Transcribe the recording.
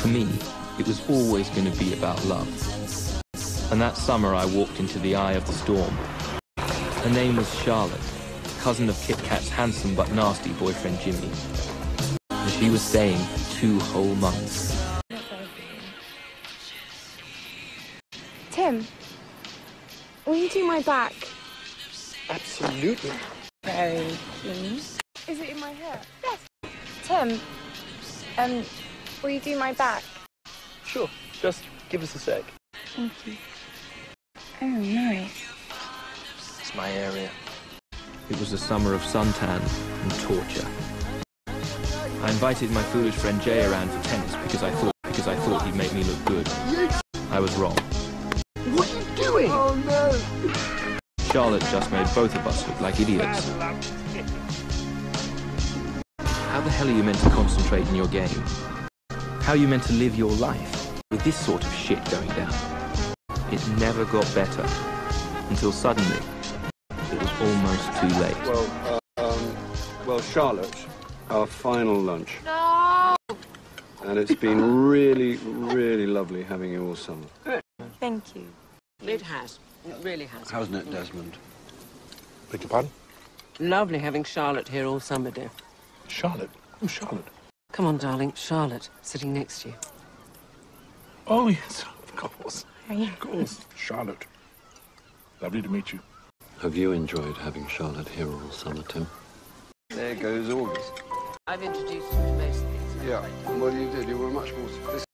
For me, it was always going to be about love. And that summer I walked into the eye of the storm. Her name was Charlotte, cousin of Kit Kat's handsome but nasty boyfriend Jimmy. And she was staying for 2 whole months. Tim, will you do my back? Absolutely. Very please. Is it in my hair? Yes. Tim, will you do my back? Sure, just give us a sec. Thank you. Oh, nice. It's my area. It was a summer of suntan and torture. I invited my foolish friend Jay around for tennis because I thought he'd make me look good. I was wrong. What are you doing? Oh, no! Charlotte just made both of us look like idiots. How the hell are you meant to concentrate in your game? How are you meant to live your life with this sort of shit going down? It never got better, until suddenly, it was almost too late. Well, Charlotte, our final lunch. No! And it's been really, really lovely having you all summer. Thank you. It has. It really has. Hasn't it, Desmond? Beg your pardon? Lovely having Charlotte here all summer, dear. Charlotte? Who's Charlotte? Come on, darling. Charlotte, sitting next to you. Oh, yes, of course. Are you? Of course. Charlotte. Lovely to meet you. Have you enjoyed having Charlotte here all summer, Tim? There goes August. I've introduced you to most things. Yeah, well, you did. You were much more sophisticated.